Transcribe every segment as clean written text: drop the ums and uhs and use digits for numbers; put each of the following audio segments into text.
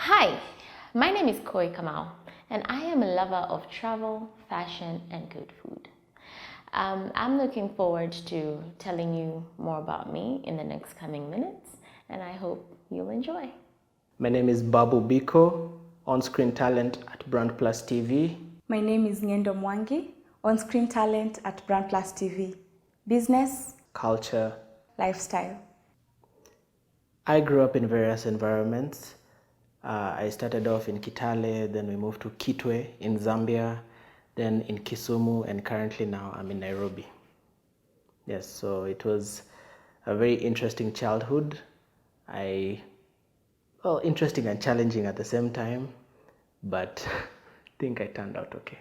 Hi, my name is Koi Kamau, and I am a lover of travel, fashion, and good food. I'm looking forward to telling you more about me in the next coming minutes, and I hope you'll enjoy. My name is Babu Biko, on-screen talent at Brand Plus TV. My name is Ngendo Mwangi, on-screen talent at Brand Plus TV. Business, Culture. lifestyle. I grew up in various environments. I started off in Kitale, then we moved to Kitwe in Zambia, then in Kisumu, and currently now I'm in Nairobi. Yes, so it was a very interesting childhood. Interesting and challenging at the same time, but I think I turned out okay.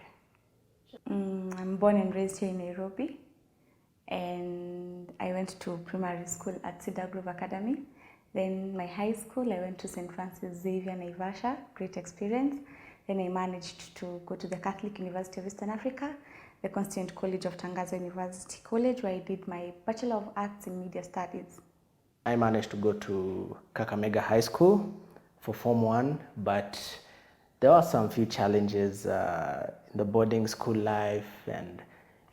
I'm born and raised here in Nairobi, and I went to primary school at Cedar Grove Academy. Then my high school, I went to St. Francis Xavier, Naivasha, great experience. Then I managed to go to the Catholic University of Eastern Africa, the Constituent College of Tangazo University College, where I did my Bachelor of Arts in Media Studies. I managed to go to Kakamega High School for Form 1, but there were some few challenges in the boarding school life and,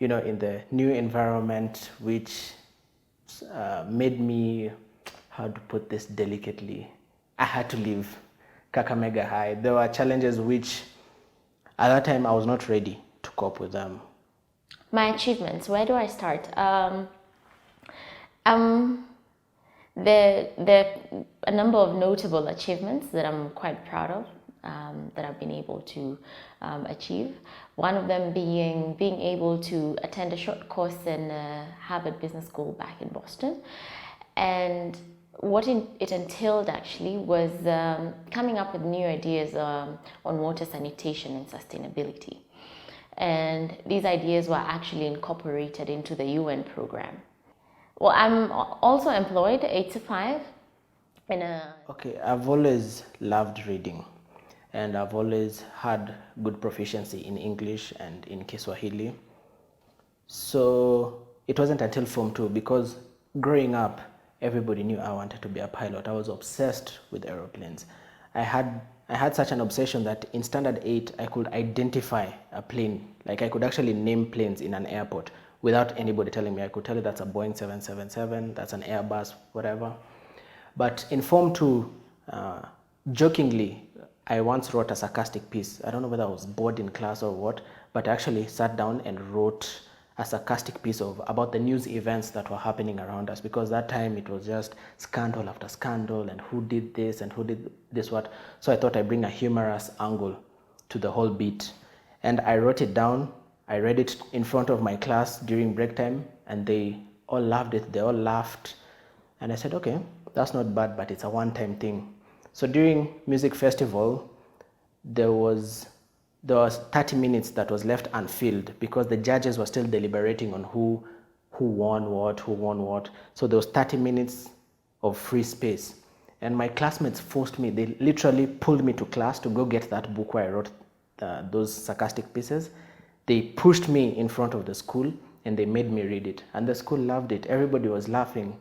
in the new environment, which made me, how to put this delicately, I had to leave Kakamega High. There were challenges which, at that time, I was not ready to cope with them. My achievements, where do I start? A number of notable achievements that I'm quite proud of, that I've been able to achieve. One of them being able to attend a short course in Harvard Business School back in Boston. And what it entailed actually was coming up with new ideas on water sanitation and sustainability. And these ideas were actually incorporated into the UN program. Well, I'm also employed 8 to 5 in a... Okay, I've always loved reading, and I've always had good proficiency in English and in Kiswahili. So it wasn't until Form 2, because growing up, everybody knew I wanted to be a pilot. I was obsessed with aeroplanes. I had such an obsession that in Standard 8, I could identify a plane. Like I could actually name planes in an airport without anybody telling me. I could tell you that's a Boeing 777, that's an Airbus, whatever. But in Form 2, jokingly, I once wrote a sarcastic piece. I don't know whether I was bored in class or what, but I actually sat down and wrote a sarcastic piece about the news events that were happening around us, because that time it was just scandal after scandal and who did this and who did this what. So I thought I'd bring a humorous angle to the whole beat. And I wrote it down. I read it in front of my class during break time, and they all loved it. They all laughed. And I said, okay, that's not bad, but it's a one-time thing. So during music festival, there was 30 minutes that was left unfilled because the judges were still deliberating on who won what. So there was 30 minutes of free space. And my classmates forced me, they literally pulled me to class to go get that book where I wrote those sarcastic pieces. They pushed me in front of the school and they made me read it. And the school loved it. Everybody was laughing.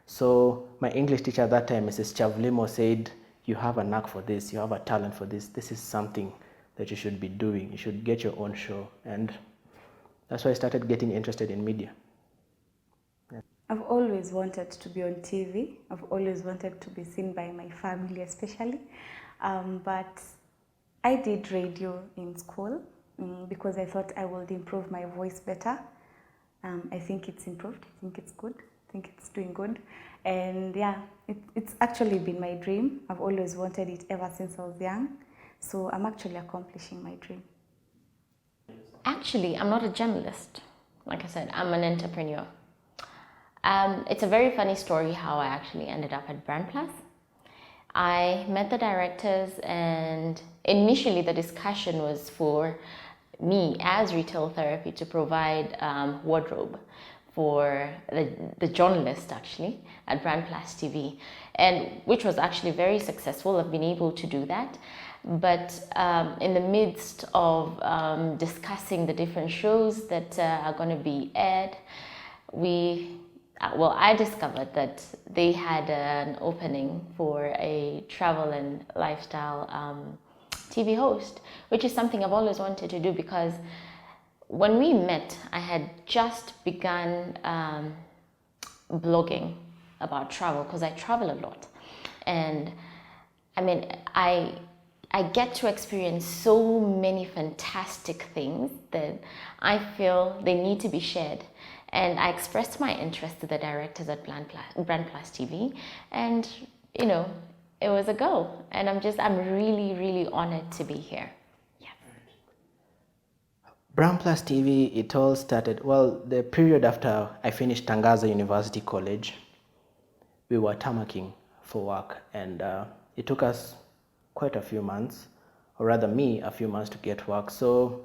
So my English teacher at that time, Mrs. Chavlimo, said, you have a knack for this, you have a talent for this. This is something that you should be doing. You should get your own show. And that's why I started getting interested in media. Yeah. I've always wanted to be on TV. I've always wanted to be seen by my family especially. But I did radio in school because I thought I would improve my voice better. I think it's improved. I think it's good. I think it's doing good. And yeah, it's actually been my dream. I've always wanted it ever since I was young. So I'm actually accomplishing my dream. Actually, I'm not a journalist. Like I said, I'm an entrepreneur. It's a very funny story how I actually ended up at Brand Plus. I met the directors, and initially the discussion was for me as retail therapy to provide wardrobe for the journalist actually at Brand Plus TV, and which was actually very successful. I've been able to do that. But in the midst of discussing the different shows that are going to be aired, we well, I discovered that they had an opening for a travel and lifestyle TV host, which is something I've always wanted to do because when we met, I had just begun blogging about travel because I travel a lot. And I mean, I get to experience so many fantastic things that I feel they need to be shared. And I expressed my interest to the directors at Brand Plus TV, and you know, it was a go. And I'm really, really honored to be here. Yeah. Brand Plus TV, it all started, well, the period after I finished Tangaza University College, we were tammacking for work, and it took us quite a few months, or rather me, a few months to get work. So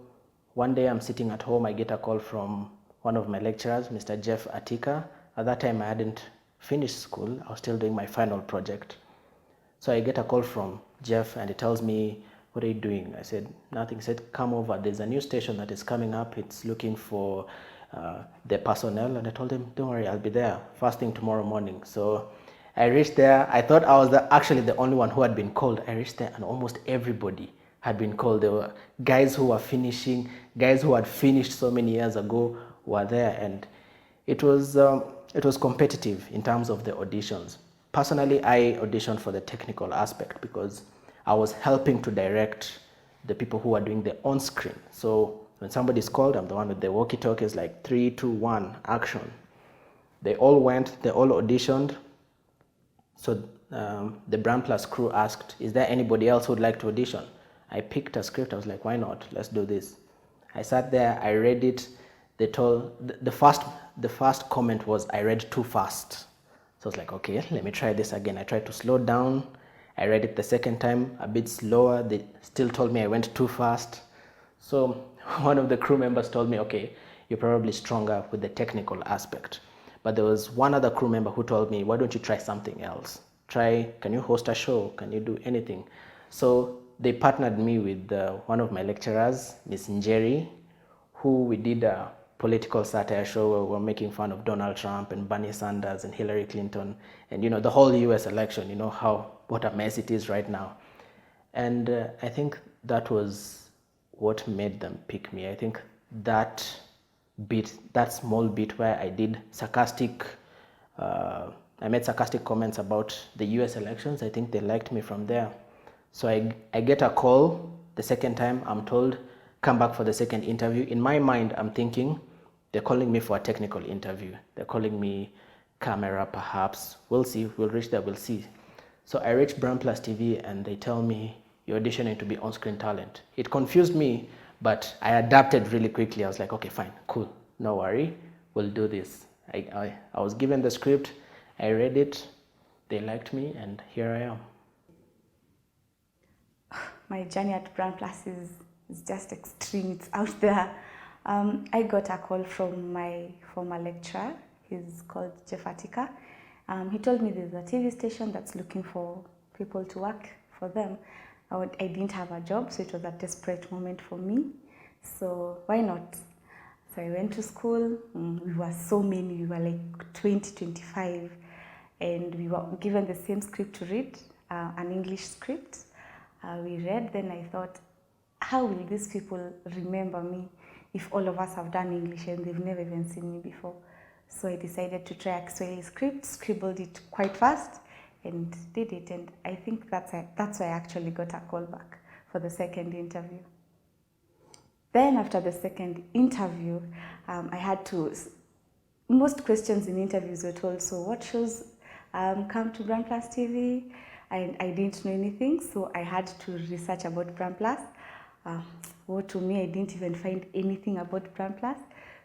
one day I'm sitting at home, I get a call from one of my lecturers, Mr. Jeff Atika. At that time I hadn't finished school, I was still doing my final project. So I get a call from Jeff and he tells me, what are you doing? I said, nothing. He said, come over, there's a new station that is coming up, it's looking for the personnel. And I told him, don't worry, I'll be there first thing tomorrow morning. So I reached there, I thought I was actually the only one who had been called. I reached there and almost everybody had been called. There were guys who were finishing, guys who had finished so many years ago were there, and it was competitive in terms of the auditions. Personally, I auditioned for the technical aspect because I was helping to direct the people who are doing the on-screen. So when somebody's called, I'm the one with the walkie-talkies, like 3, 2, 1, action. They all went, they all auditioned. So the Brand Plus crew asked, is there anybody else who would like to audition? I picked a script, I was like, why not? Let's do this. I sat there, I read it. They told, the first comment was, I read too fast. So I was like, okay, let me try this again. I tried to slow down. I read it the second time, a bit slower. They still told me I went too fast. So one of the crew members told me, okay, you're probably stronger with the technical aspect. But there was one other crew member who told me, why don't you try something else? Can you host a show? Can you do anything? So they partnered me with one of my lecturers, Miss Njeri, who we did a political satire show where we were making fun of Donald Trump and Bernie Sanders and Hillary Clinton and, you know, the whole US election, you know, what a mess it is right now. And I think that was what made them pick me. I think that small bit where I did I made sarcastic comments about the US elections, I think they liked me from there. So I get a call the second time, I'm told, come back for the second interview. In my mind, I'm thinking, they're calling me for a technical interview. They're calling me camera, perhaps. We'll see, we'll reach there, we'll see. So I reached Brand Plus TV and they tell me, you're auditioning to be on-screen talent. It confused me, but I adapted really quickly. I was like, okay, fine, cool, no worry, we'll do this. I was given the script, I read it, they liked me, and here I am. My journey at Brand Plus is just extreme, it's out there. I got a call from my former lecturer, he's called Jeff Atika. He told me there's a TV station that's looking for people to work for them. I didn't have a job, so it was a desperate moment for me. So why not? So I went to school, we were so many, we were like 20, 25, and we were given the same script to read, an English script. We read, then I thought, how will these people remember me if all of us have done English and they've never even seen me before? So I decided to try a Kiswahili script, scribbled it quite fast, and did it. And I think that's why I actually got a call back for the second interview. Then after the second interview, I had to, most questions in interviews were told, so what shows come to Brand Plus TV? And I didn't know anything, so I had to research about Brand Plus. To me, I didn't even find anything about Brand Plus.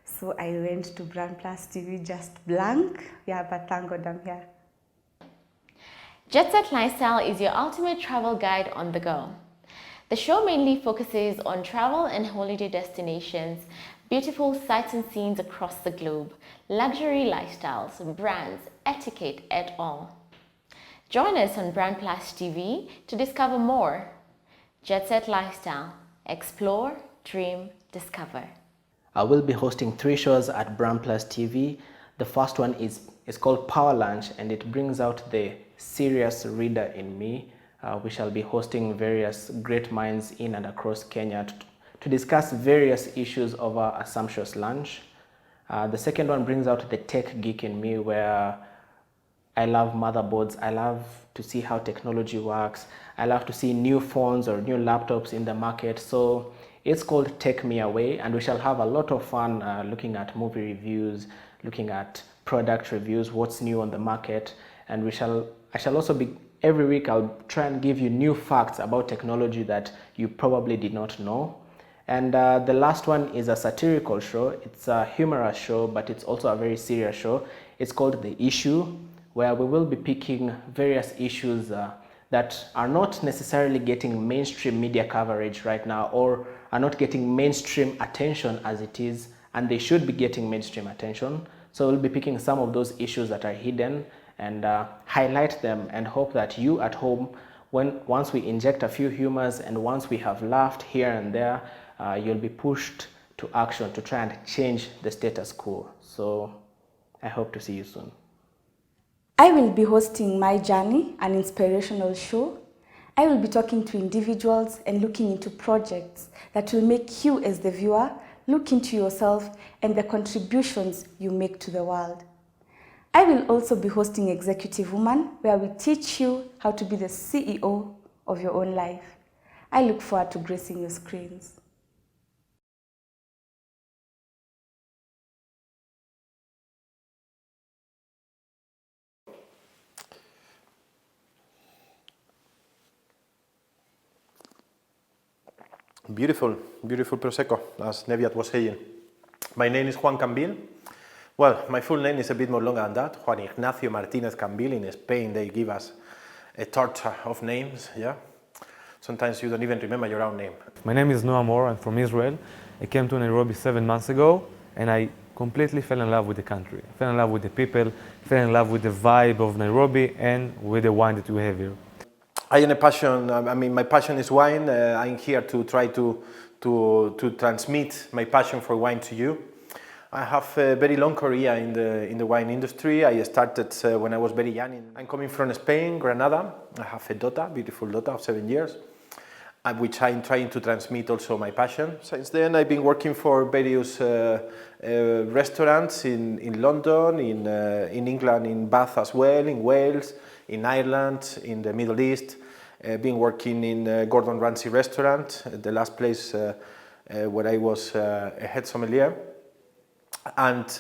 So I went to Brand Plus TV just blank. Yeah, but thank God I'm here. Jet Set Lifestyle is your ultimate travel guide on the go. The show mainly focuses on travel and holiday destinations, beautiful sights and scenes across the globe, luxury lifestyles, brands, etiquette, et al. Join us on Brand Plus TV to discover more. Jet Set Lifestyle. Explore, dream, discover. I will be hosting 3 shows at Brand Plus TV. The first one is called Power Lunch, and it brings out the serious reader in me. We shall be hosting various great minds in and across Kenya to discuss various issues over a sumptuous lunch. The second one brings out the tech geek in me, where I love motherboards. I love to see how technology works. I love to see new phones or new laptops in the market. So it's called Take Me Away, and we shall have a lot of fun looking at movie reviews, looking at product reviews, what's new on the market. And I shall also be, every week I'll try and give you new facts about technology that you probably did not know. And the last one is a satirical show. It's a humorous show, but it's also a very serious show. It's called The Issue, where we will be picking various issues that are not necessarily getting mainstream media coverage right now, or are not getting mainstream attention as it is, and they should be getting mainstream attention. So we'll be picking some of those issues that are hidden and highlight them, and hope that you at home, once we inject a few humors and once we have laughed here and there, you'll be pushed to action to try and change the status quo. So I hope to see you soon. I will be hosting My Journey, an inspirational show. I will be talking to individuals and looking into projects that will make you as the viewer look into yourself and the contributions you make to the world. I will also be hosting Executive Woman, where we teach you how to be the CEO of your own life. I look forward to gracing your screens. Beautiful, beautiful Prosecco, as Neviat was saying. My name is Juan Cambil. Well, my full name is a bit more longer than that. Juan Ignacio Martinez Cambil. In Spain, they give us a torture of names, yeah? Sometimes you don't even remember your own name. My name is Noah Moore. I'm from Israel. I came to Nairobi 7 months ago, and I completely fell in love with the country. I fell in love with the people, fell in love with the vibe of Nairobi, and with the wine that we have here. I am a passion, my passion is wine. I'm here to try to transmit my passion for wine to you. I have a very long career in the wine industry. I started when I was very young. I'm coming from Spain, Granada. I have a daughter, beautiful daughter of 7 years, which I'm trying to transmit also my passion. Since then, I've been working for various restaurants in London, in England, in Bath as well, in Wales, in Ireland, in the Middle East. Been working in Gordon Ramsay restaurant, the last place where I was a head sommelier. And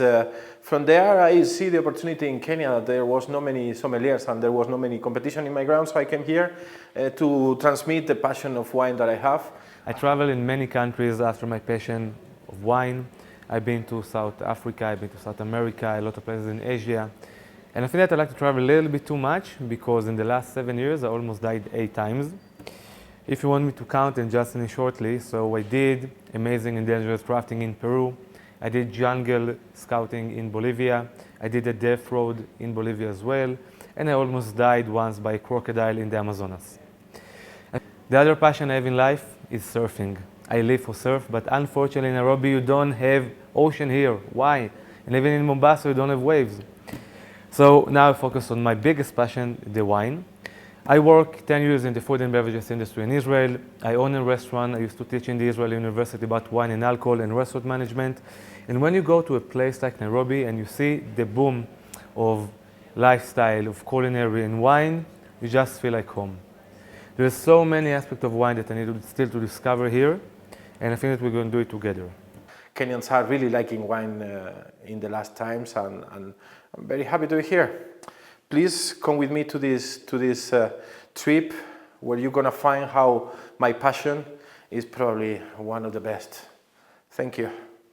from there I see the opportunity in Kenya. There was no many sommeliers and there was no many competition in my ground, so I came here to transmit the passion of wine that I have. I travel in many countries after my passion of wine. I've been to South Africa, I've been to South America, a lot of places in Asia. And I think that I like to travel a little bit too much, because in the last 7 years I almost died 8 times. If you want me to count and just shortly, so I did amazing and dangerous crafting in Peru. I did jungle scouting in Bolivia. I did a death road in Bolivia as well. And I almost died once by a crocodile in the Amazonas. The other passion I have in life is surfing. I live for surf, but unfortunately in Nairobi you don't have ocean here. Why? And even in Mombasa you don't have waves. So now I focus on my biggest passion, the wine. I work 10 years in the food and beverages industry in Israel. I own a restaurant. I used to teach in the Israeli University about wine and alcohol and restaurant management. And when you go to a place like Nairobi and you see the boom of lifestyle, of culinary and wine, you just feel like home. There's so many aspects of wine that I need still to discover here, and I think that we're going to do it together. Kenyans are really liking wine in the last times, and I'm very happy to be here. Please come with me to this trip, where you're going to find how my passion is probably one of the best. Thank you.